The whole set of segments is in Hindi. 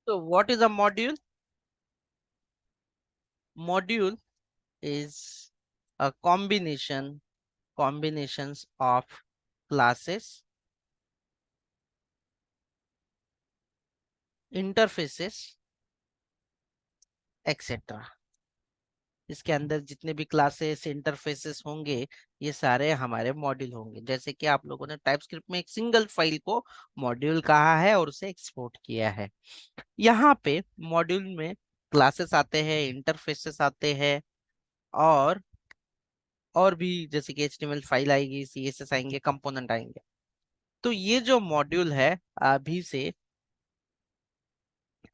So what is a module? Module is a combinations of classes, interfaces, etc. इसके अंदर जितने भी क्लासेस इंटरफेसेस होंगे ये सारे हमारे मॉड्यूल होंगे। जैसे कि आप लोगों ने टाइपस्क्रिप्ट में एक सिंगल फाइल को मॉड्यूल कहा है और उसे एक्सपोर्ट किया है। यहाँ पे मॉड्यूल में क्लासेस आते हैं, इंटरफेसेस आते हैं, और और भी जैसे कि एचटीएमएल फाइल आएगी, सीएसएस आएंगे, कंपोनेंट आएंगे। तो ये जो मॉड्यूल है अभी से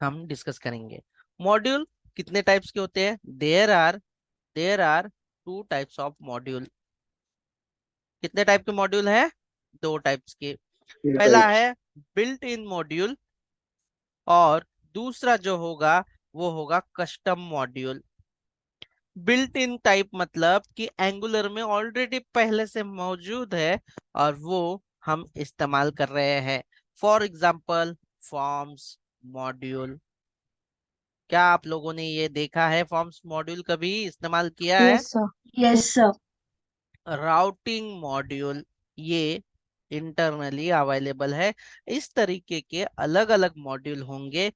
हम डिस्कस करेंगे। मॉड्यूल कितने टाइप्स के होते हैं? There are two types of module. कितने टाइप के मॉड्यूल है? दो टाइप्स के। ये पहला टाइप्स। है बिल्ट इन मॉड्यूल, और दूसरा जो होगा वो होगा custom module. Built in type मतलब कि एंगुलर में ऑलरेडी पहले से मौजूद है और वो हम इस्तेमाल कर रहे हैं। For example forms module. क्या आप लोगों ने ये देखा है फॉर्म्स मॉड्यूल कभी इस्तेमाल किया है? Yes sir. Yes sir. Routing module ये इंटरनली अवेलेबल है। इस तरीके के अलग अलग मॉड्यूल होंगे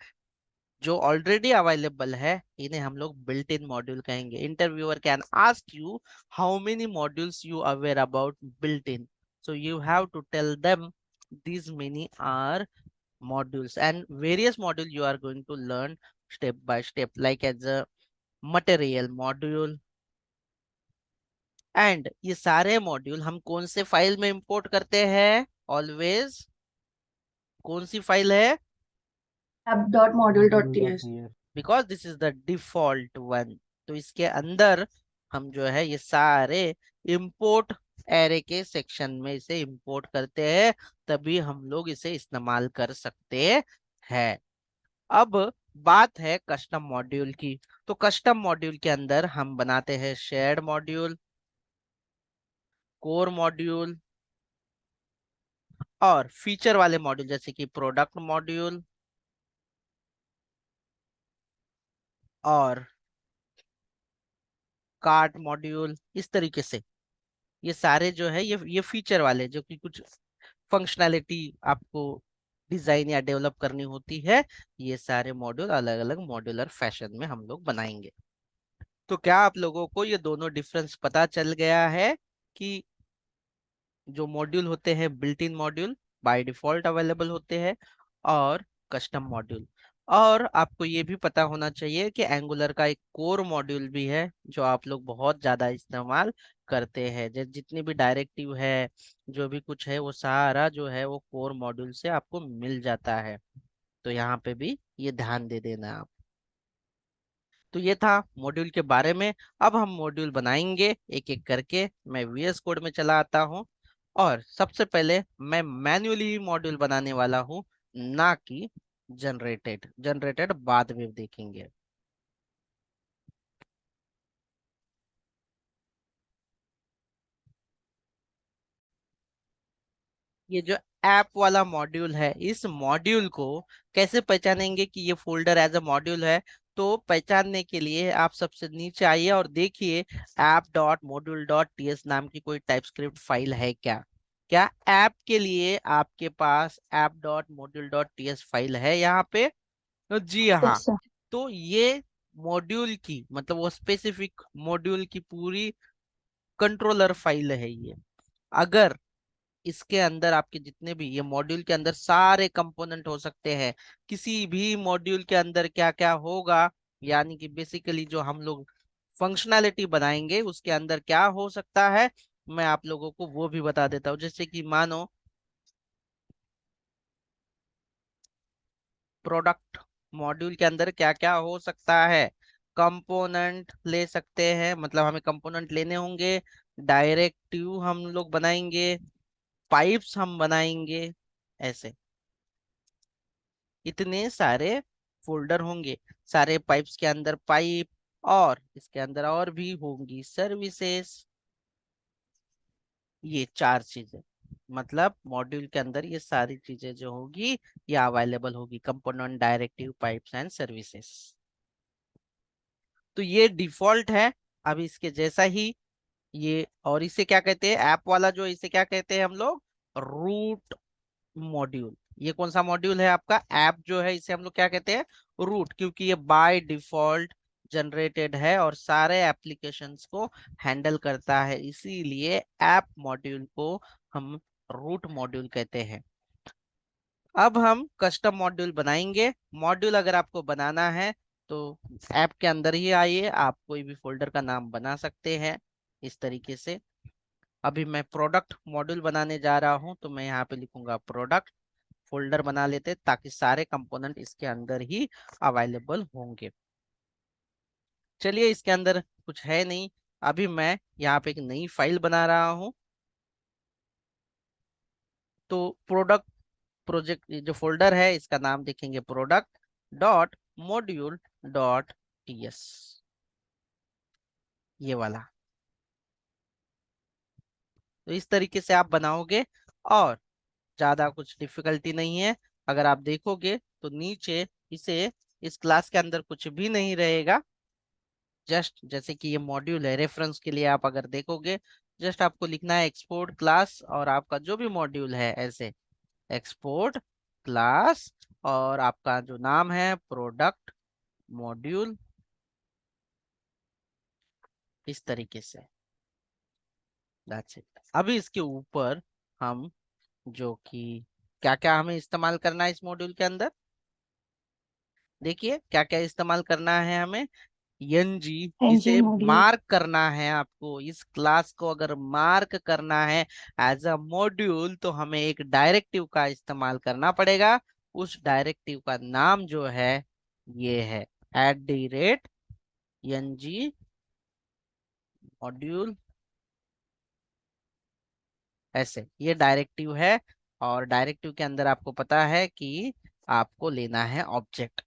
जो ऑलरेडी अवेलेबल है, इन्हें हम लोग बिल्ट इन मॉड्यूल कहेंगे। Interviewer can ask you how many modules you aware about built in, so you have to tell them these many are modules, and various module you are going to learn step by step, like as a material module। And ये सारे मॉड्यूल हम कौन से फाइल में इंपोर्ट करते हैं? ऑलवेज कौन सी फाइल है? app.module.ts। Because this is the default one. तो इसके अंदर हम जो है ये सारे इंपोर्ट एरे के सेक्शन में इसे इंपोर्ट करते हैं, तभी हम लोग इसे इस्तेमाल कर सकते हैं। अब बात है कस्टम मॉड्यूल की। तो कस्टम मॉड्यूल के अंदर हम बनाते हैं शेयर्ड मॉड्यूल, कोर मॉड्यूल, और फीचर वाले मॉड्यूल जैसे कि प्रोडक्ट मॉड्यूल और कार्ट मॉड्यूल। इस तरीके से ये सारे जो है ये फीचर वाले, जो कि कुछ फंक्शनैलिटी आपको डिजाइन या डेवलप करनी होती है, ये सारे मॉड्यूल अलग अलग मॉड्यूलर फैशन में हम लोग बनाएंगे। तो क्या आप लोगों को ये दोनों डिफरेंस पता चल गया है कि जो मॉड्यूल होते हैं built in module by default available होते हैं, और कस्टम मॉड्यूल। और आपको ये भी पता होना चाहिए कि एंगुलर का एक कोर मॉड्यूल भी है जो आप लोग बहुत ज्यादा इस्तेमाल करते हैं। जितनी भी डायरेक्टिव है, जो भी कुछ है, वो सारा जो है वो कोर मॉड्यूल से आपको मिल जाता है। तो यहाँ पे भी ये ध्यान दे देना आप। तो ये था मॉड्यूल के बारे में। अब हम मॉड्यूल बनाएंगे एक एक करके। मैं वीएस कोड में चला आता हूँ, और सबसे पहले मैं मैन्युअली ही मॉड्यूल बनाने वाला हूँ, ना कि जनरेटेड। जनरेटेड बाद में देखेंगे। ये जो ऐप वाला मॉड्यूल है, इस मॉड्यूल को कैसे पहचानेंगे कि ये फोल्डर एज अ मॉड्यूल है? तो पहचानने के लिए आप सबसे नीचे आइए और देखिए app.module.ts नाम की कोई टाइपस्क्रिप्ट फाइल है क्या? क्या ऐप के लिए आपके पास app.module.ts फाइल है यहाँ पे? तो जी हाँ। Yes sir. तो ये मॉड्यूल की मतलब वो स्पेसिफिक मॉड्यूल की पूरी कंट्रोलर फाइल है ये। अगर इसके अंदर आपके जितने भी ये मॉड्यूल के अंदर सारे कंपोनेंट हो सकते हैं, किसी भी मॉड्यूल के अंदर क्या क्या होगा, यानी कि बेसिकली जो हम लोग फंक्शनैलिटी बनाएंगे उसके अंदर क्या हो सकता है, मैं आप लोगों को वो भी बता देता हूँ। जैसे कि मानो प्रोडक्ट मॉड्यूल के अंदर क्या क्या हो सकता है। कंपोनेंट ले सकते हैं, मतलब हमें कंपोनेंट लेने होंगे। डायरेक्टिव हम लोग बनाएंगे, पाइप्स हम बनाएंगे, ऐसे इतने सारे फोल्डर होंगे। सारे पाइप्स के अंदर पाइप, और इसके अंदर और भी होंगी सर्विसेज। ये चार चीजें। मतलब मॉड्यूल के अंदर ये सारी चीजें जो होगी ये अवेलेबल होगी, component, directive, pipes and services. तो ये डिफॉल्ट है। अब इसके जैसा ही ये, और इसे क्या कहते हैं, ऐप वाला जो, इसे क्या कहते हैं हम लोग, रूट मॉड्यूल। ये कौन सा मॉड्यूल है आपका, ऐप जो है, इसे हम लोग क्या कहते हैं, रूट, क्योंकि ये बाय डिफॉल्ट जनरेटेड है और सारे एप्लीकेशंस को हैंडल करता है, इसीलिए ऐप मॉड्यूल को हम रूट मॉड्यूल कहते हैं। अब हम कस्टम मॉड्यूल बनाएंगे। मॉड्यूल अगर आपको बनाना है तो ऐप के अंदर ही आइए, आप कोई भी फोल्डर का नाम बना सकते हैं इस तरीके से। अभी मैं प्रोडक्ट मॉड्यूल बनाने जा रहा हूं, तो मैं यहाँ पे लिखूंगा प्रोडक्ट, फोल्डर बना लेते हैं, ताकि सारे कंपोनेंट इसके अंदर ही अवेलेबल होंगे। चलिए, इसके अंदर कुछ है नहीं। अभी मैं यहाँ पे एक नई फाइल बना रहा हूँ। तो प्रोडक्ट प्रोजेक्ट जो फोल्डर है, इसका नाम देखेंगे product dot module dot TS, ये वाला। तो इस तरीके से आप बनाओगे और ज्यादा कुछ डिफिकल्टी नहीं है। अगर आप देखोगे तो नीचे इसे, इस क्लास के अंदर कुछ भी नहीं रहेगा। जस्ट जैसे कि ये मॉड्यूल है, रेफरेंस के लिए आप अगर देखोगे, जस्ट आपको लिखना है एक्सपोर्ट क्लास, और आपका जो भी मॉड्यूल है ऐसे एक्सपोर्ट क्लास, और आपका जो नाम है प्रोडक्ट मॉड्यूल, इस तरीके से। That's it. अभी इसके ऊपर हम, जो कि क्या क्या हमें इस्तेमाल करना है इस मॉड्यूल के अंदर, देखिए क्या क्या इस्तेमाल करना है हमें। एनजी, एनजी इसे मॉड्यूल। मार्क करना है आपको, इस क्लास को अगर मार्क करना है एज अ मॉड्यूल, तो हमें एक डायरेक्टिव का इस्तेमाल करना पड़ेगा। उस डायरेक्टिव का नाम जो है ये है @ng मॉड्यूल, ऐसे ये डायरेक्टिव है। और डायरेक्टिव के अंदर आपको पता है कि आपको लेना है ऑब्जेक्ट।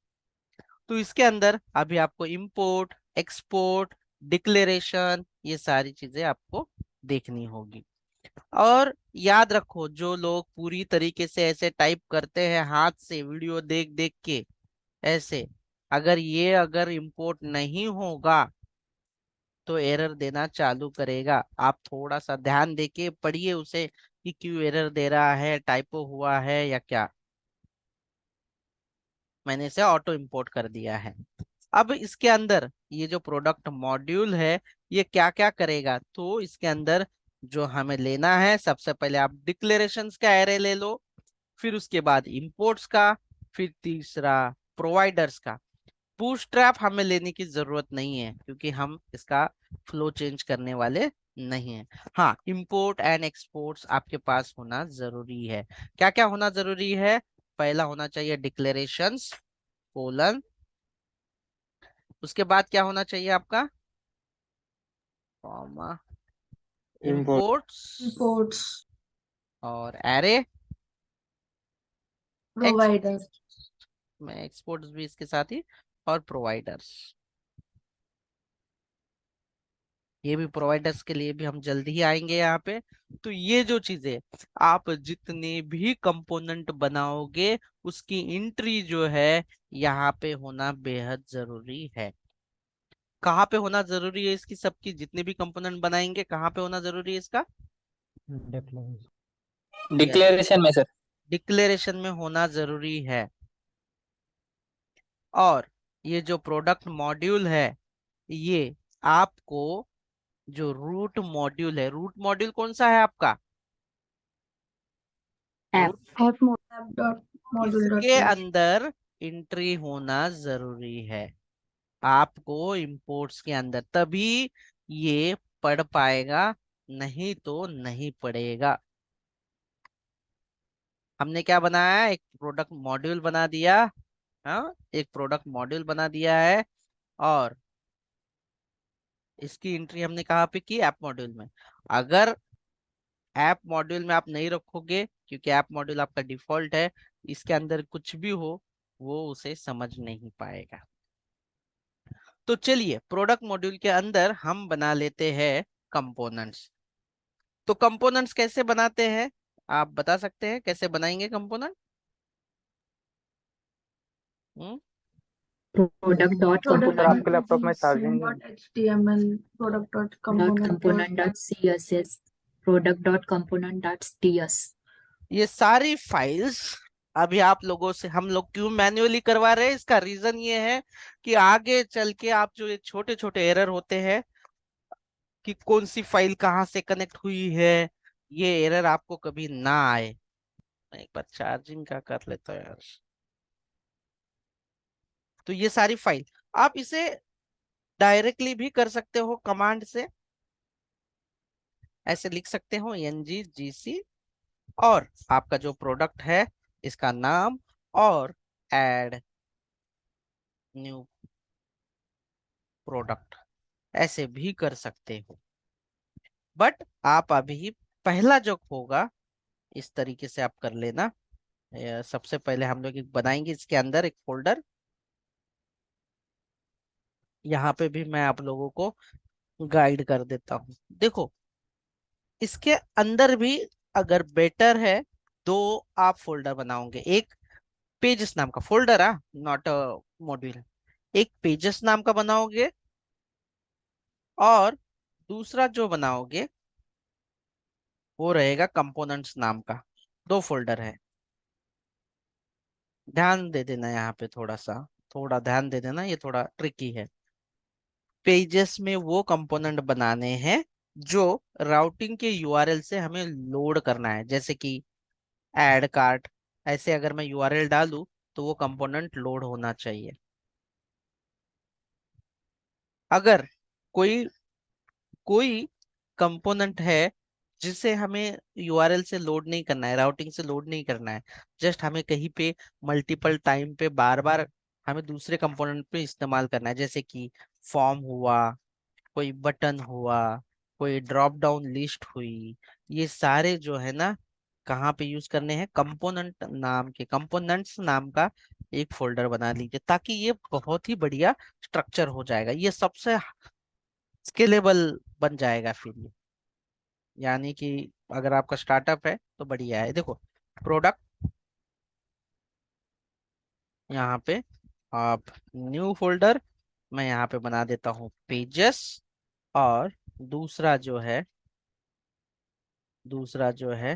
तो इसके अंदर अभी आपको इंपोर्ट, एक्सपोर्ट, डिक्लेरेशन, ये सारी चीजें आपको देखनी होगी। और याद रखो, जो लोग पूरी तरीके से ऐसे टाइप करते हैं हाथ से, वीडियो देख देख के ऐसे, अगर इंपोर्ट नहीं होगा तो एरर देना चालू करेगा। आप थोड़ा सा ध्यान देके पढ़िए उसे कि क्यों एरर दे रहा है, टाइपो हुआ है या क्या। मैंने इसे ऑटो इंपोर्ट कर दिया है। अब इसके अंदर ये जो प्रोडक्ट मॉड्यूल है, ये क्या क्या करेगा, तो इसके अंदर जो हमें लेना है, सबसे पहले आप डिक्लेरेशंस का एरे ले लो, फिर उसके बाद इंपोर्ट्स का, फिर तीसरा प्रोवाइडर्स का। बूटस्ट्रैप हमें लेने की जरूरत नहीं है, क्योंकि हम इसका फ्लो चेंज करने वाले नहीं है। हाँ, इंपोर्ट एंड एक्सपोर्ट्स आपके पास होना जरूरी है। क्या क्या होना जरूरी है, पहला होना चाहिए डिक्लेरेशंस कोलन, उसके बाद क्या होना चाहिए आपका, कॉमा, इम्पोर्ट। Imports, reports. और एरे, एक्स, प्रोवाइडर। में एक्सपोर्ट्स भी इसके साथ ही, और प्रोवाइडर्स। ये भी प्रोवाइडर्स के लिए भी हम जल्दी ही आएंगे यहाँ पे। तो ये जो चीजें, आप जितने भी कंपोनेंट बनाओगे, उसकी एंट्री जो है यहाँ पे होना बेहद जरूरी है। कहाँ पे होना जरूरी है इसकी, सबकी जितने भी कंपोनेंट बनाएंगे कहाँ पे होना जरूरी है इसका, यस, डिक्लेरेशन में सर। डिक्लेरेशन में होना जरूरी है। और ये जो प्रोडक्ट मॉड्यूल है, ये आपको, जो रूट मॉड्यूल है, रूट मॉड्यूल कौन सा है आपका, app root, app dot module dot इसके पीएच। अंदर एंट्री होना जरूरी है आपको, इंपोर्ट्स के अंदर, तभी ये पढ़ पाएगा, नहीं तो नहीं पढ़ेगा। हमने क्या बनाया, एक प्रोडक्ट मॉड्यूल बना दिया। हाँ, एक प्रोडक्ट मॉड्यूल बना दिया है, और इसकी एंट्री हमने कहाँ पे की, ऐप मॉड्यूल में। अगर ऐप मॉड्यूल में आप नहीं रखोगे, क्योंकि ऐप मॉड्यूल आपका डिफॉल्ट है, इसके अंदर कुछ भी हो वो उसे समझ नहीं पाएगा। तो चलिए, प्रोडक्ट मॉड्यूल के अंदर हम बना लेते हैं कंपोनेंट्स। तो कंपोनेंट्स कैसे बनाते हैं, आप बता सकते हैं कैसे बनाएंगे component? Hmm product dot Product sir component आपके लैपटॉप में charging dot html, product dot dot component component dot css, product dot component dot ts। ये सारी फाइल्स अभी आप लोगों से हम लोग क्यों मैन्युअली करवा रहे हैं, इसका रीजन ये है कि आगे चल के आप जो ये छोटे छोटे एरर होते हैं कि कौन सी फाइल कहाँ से कनेक्ट हुई है, ये एरर आपको कभी ना आए। मैं एक बार चार्जिंग का कर लेता हूँ यार। तो ये सारी फाइल आप इसे डायरेक्टली भी कर सकते हो कमांड से, ऐसे लिख सकते हो nggc और आपका जो प्रोडक्ट है इसका नाम और ऐड न्यू प्रोडक्ट, ऐसे भी कर सकते हो। बट आप अभी पहला जो होगा इस तरीके से आप कर लेना। सबसे पहले हम लोग एक बनाएंगे इसके अंदर एक फोल्डर। यहाँ पे भी मैं आप लोगों को गाइड कर देता हूँ। देखो इसके अंदर भी अगर बेटर है दो आप फोल्डर बनाओगे। एक पेजेस नाम का फोल्डर आ नॉट अ मॉड्यूल, एक पेजेस नाम का बनाओगे और दूसरा जो बनाओगे वो रहेगा कंपोनेंट्स नाम का। दो फोल्डर है, ध्यान दे देना यहाँ पे थोड़ा सा, थोड़ा ध्यान दे देना, ये थोड़ा ट्रिकी है। पेजेस में वो कंपोनेंट बनाने हैं जो राउटिंग के यूआरएल से हमें लोड करना है, जैसे कि ऐड कार्ट। ऐसे अगर मैं यूआरएल डालूं तो वो कंपोनेंट लोड होना चाहिए। अगर कोई कोई कंपोनेंट है जिसे हमें यूआरएल से लोड नहीं करना है, राउटिंग से लोड नहीं करना है, जस्ट हमें कहीं पे मल्टीपल टाइम पे बार बार हमें दूसरे कंपोनेंट पे इस्तेमाल करना है, जैसे कि फॉर्म हुआ, कोई बटन हुआ, कोई ड्रॉप डाउन लिस्ट हुई, ये सारे जो है ना कहाँ पे यूज करने हैं, कंपोनेंट नाम के, कंपोनेंट्स नाम का एक फोल्डर बना लीजिए, ताकि ये बहुत ही बढ़िया स्ट्रक्चर हो जाएगा, ये सबसे स्केलेबल बन जाएगा फिर ये। यानी कि अगर आपका स्टार्टअप है तो बढ़िया है। देखो प्रोडक्ट, यहाँ पे आप न्यू फोल्डर, मैं यहाँ पे बना देता हूँ पेजेस। और दूसरा जो है दूसरा जो है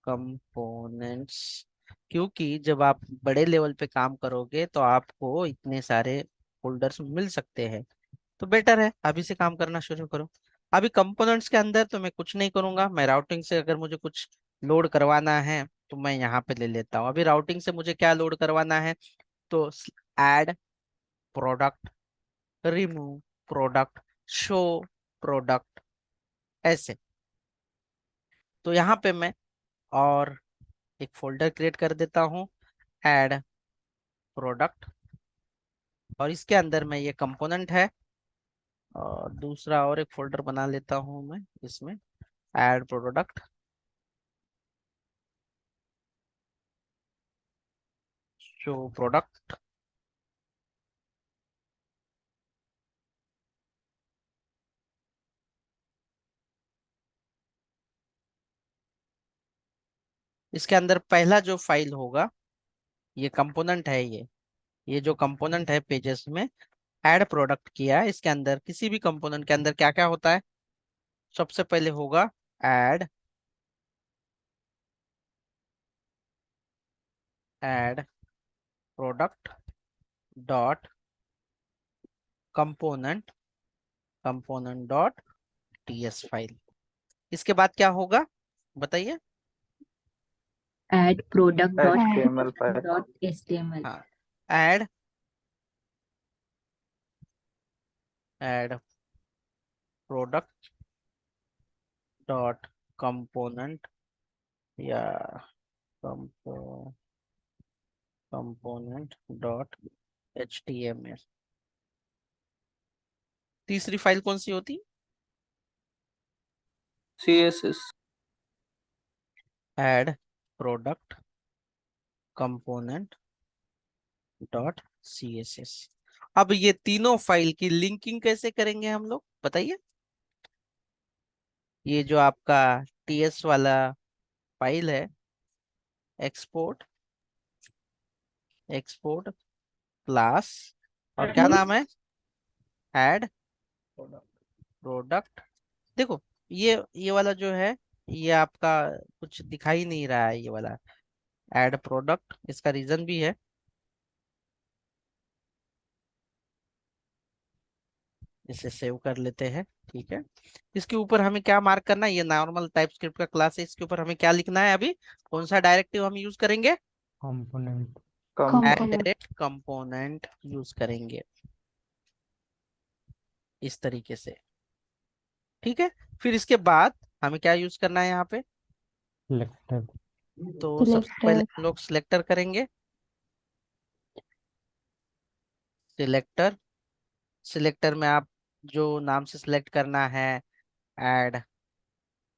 कंपोनेंट्स, क्योंकि जब आप बड़े लेवल पे काम करोगे तो आपको इतने सारे फोल्डर्स मिल सकते हैं, तो बेटर है अभी से काम करना शुरू करो। अभी कंपोनेंट्स के अंदर तो मैं कुछ नहीं करूंगा, मैं राउटिंग से अगर मुझे कुछ लोड करवाना है तो मैं यहाँ पे ले लेता हूँ। अभी राउटिंग से मुझे क्या लोड करवाना है, तो add product, remove product, show product, ऐसे। तो यहाँ पे मैं और एक फोल्डर क्रिएट कर देता हूँ, ऐड प्रोडक्ट, और इसके अंदर में ये कंपोनेंट है। और दूसरा और एक फोल्डर बना लेता हूँ मैं इसमें, ऐड प्रोडक्ट, शो प्रोडक्ट। इसके अंदर पहला जो फाइल होगा ये कंपोनेंट है, ये जो कंपोनेंट है पेजेस में ऐड प्रोडक्ट किया है, इसके अंदर किसी भी कंपोनेंट के अंदर क्या क्या होता है, सबसे पहले होगा add add product dot component component dot TS file. इसके बाद क्या होगा बताइए? Add product dot HTML file. Dot html। हाँ, add add product dot component या कंपो कंपोनेंट डॉट एचटीएमएल। तीसरी फाइल कौन सी होती? CSS। Add product component dot CSS. अब ये तीनों फाइल की लिंकिंग कैसे करेंगे हम लोग बताइए? ये जो आपका टीएस वाला फाइल है एक्सपोर्ट एक्सपोर्ट क्लास, और क्या नाम है, ऐड प्रोडक्ट। देखो ये वाला जो है, ये आपका कुछ दिखाई नहीं रहा है, ये वाला ऐड प्रोडक्ट। इसका रीजन भी है, इसे सेव कर लेते हैं। ठीक है, इसके ऊपर हमें क्या मार्क करना है, ये नॉर्मल टाइपस्क्रिप्ट का क्लास है, इसके ऊपर हमें क्या लिखना है अभी, कौन सा डायरेक्टिव हम यूज करेंगे, component. Come add Component. Direct component use करेंगे इस तरीके से। ठीक है, फिर इसके बाद हमें क्या यूज करना है यहाँ पे, Selected. तो सबसे पहले Selector. हम लोग सिलेक्टर करेंगे, सिलेक्टर। सिलेक्टर में आप जो नाम से सिलेक्ट करना है, ऐड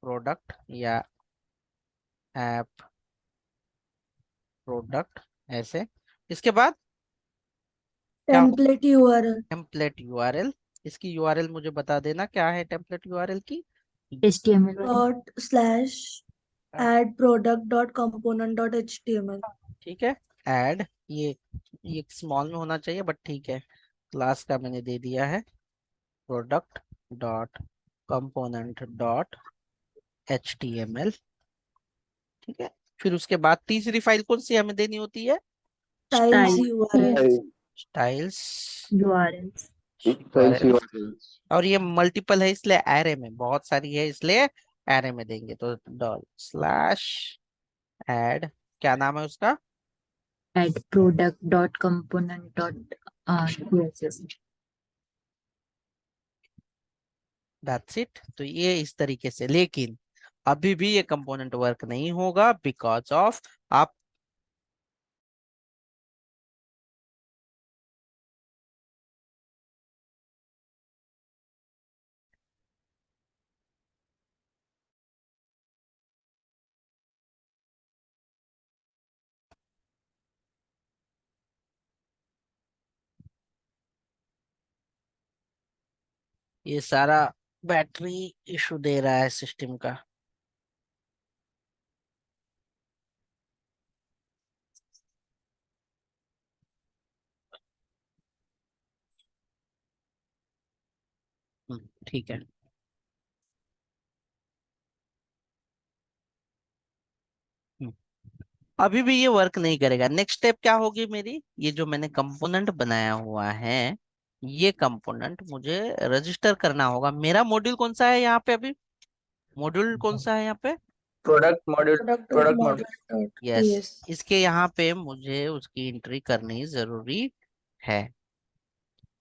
प्रोडक्ट या ऐप प्रोडक्ट, ऐसे। इसके बाद क्या हो, Template URL. Template URL. इसकी यूआरएल मुझे बता देना, क्या है टेम्पलेट यूआरएल की। HTML वाली। /add product dot component dot html. ठीक है, ऐड, ये स्मॉल में होना चाहिए बट ठीक है, क्लास का मैंने दे दिया है, product dot component dot HTML। ठीक है, फिर उसके बाद तीसरी फाइल कौन सी हमें देनी होती है, Styles Style. URL. Styles URLs. और ये मल्टीपल है इसलिए एरे में, बहुत सारी है इसलिए एरे में देंगे, तो डॉल स्लैश ऐड, क्या नाम है उसका, Add product dot component dot CSS. That's it. तो ये इस तरीके से, लेकिन अभी भी ये कंपोनेंट वर्क नहीं होगा, बिकॉज ऑफ आप ये सारा बैटरी इशू दे रहा है सिस्टम का। ठीक है, हम्म, अभी भी ये वर्क नहीं करेगा। नेक्स्ट स्टेप क्या होगी मेरी, ये जो मैंने कंपोनेंट बनाया हुआ है, ये कंपोनेंट मुझे रजिस्टर करना होगा। मेरा मॉड्यूल कौन सा है यहाँ पे अभी, मॉड्यूल कौन सा है यहाँ पे, product module Product dot product module model dot yes. ts. इसके यहाँ पे मुझे उसकी एंट्री करनी जरूरी है।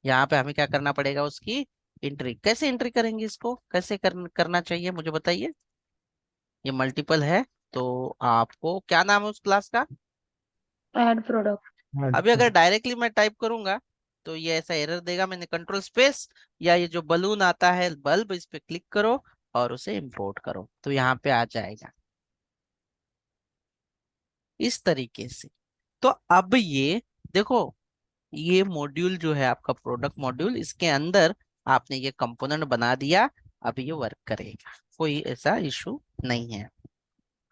यहाँ पे हमें क्या करना पड़ेगा, उसकी एंट्री। कैसे एंट्री करेंगे इसको, कैसे करना चाहिए मुझे बताइए। ये मल्टीपल है, तो आपको क्या नाम है उस क्लास का, Add product. Add अभी अगर product. डायरेक्टली मैं टाइप करूंगा तो ये ऐसा एरर देगा। मैंने कंट्रोल स्पेस या ये जो बलून आता है बल्ब, इस पे क्लिक करो और उसे इंपोर्ट करो, तो यहाँ पे आ जाएगा इस तरीके से। तो अब ये देखो, ये मॉड्यूल जो है आपका प्रोडक्ट मॉड्यूल, इसके अंदर आपने ये कंपोनेंट बना दिया, अब ये वर्क करेगा, कोई ऐसा इशू नहीं है।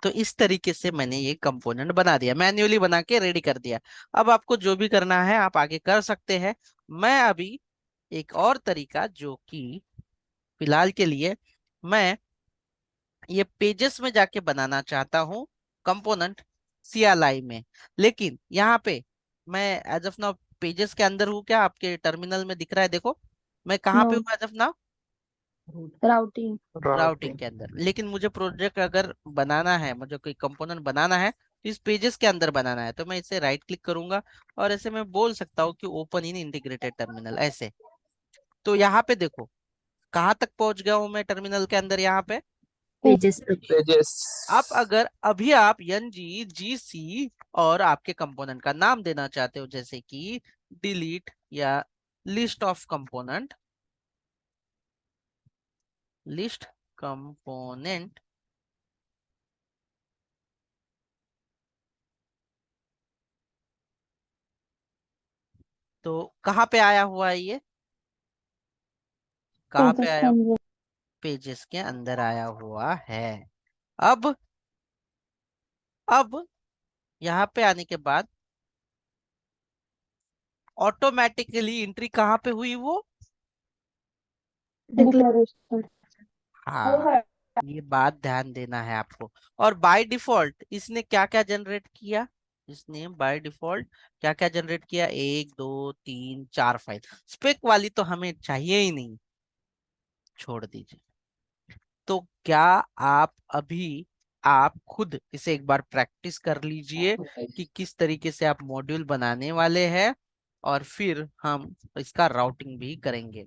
तो इस तरीके से मैंने ये कंपोनेंट बना दिया, मैन्युअली बना के रेडी कर दिया। अब आपको जो भी करना है आप आगे कर सकते हैं। मैं अभी एक और तरीका, जो कि फिलहाल के लिए मैं ये पेजेस में जाके बनाना चाहता हूँ कंपोनेंट, CLI में। लेकिन यहाँ पे मैं एज ऑफ नाउ पेजेस के अंदर हूँ, क्या आपके टर्मिनल में दिख रहा है, देखो मैं कहाँ पे No. हूँ as of now, Routing. Routing के अंदर। लेकिन मुझे प्रोजेक्ट अगर बनाना है, मुझे कोई कंपोनेंट बनाना है, तो इस पेजेस के अंदर बनाना है, तो मैं इसे राइट क्लिक करूंगा और ऐसे मैं बोल सकता हूँ कि ओपन इन इंटीग्रेटेड टर्मिनल, ऐसे। तो यहाँ पे देखो कहाँ तक पहुंच गया हूँ मैं टर्मिनल के अंदर, यहाँ पे। Pages पे। पेजेस। आप अगर अभी आप NG GC और आपके कंपोनेंट का नाम देना चाहते हो, जैसे कि डिलीट या list of component, list component, तो कहाँ पे आया हुआ है ये, कहाँ पे आया, पेजेस के अंदर आया हुआ है। अब अब यहाँ पे आने के बाद ऑटोमेटिकली एंट्री कहाँ पे हुई वो, डिक्लेरेशन। हाँ, ये बात ध्यान देना है आपको। और बाय डिफॉल्ट इसने क्या क्या जनरेट किया, इसने बाय डिफॉल्ट क्या क्या जनरेट किया, 1 2 3 4 फाइल। स्पेक वाली तो हमें चाहिए ही नहीं, छोड़ दीजिए। तो क्या आप अभी आप खुद इसे एक बार प्रैक्टिस कर लीजिए कि किस तरीके से आप मॉड्यूल बनाने वाले हैं, और फिर हम इसका राउटिंग भी करेंगे।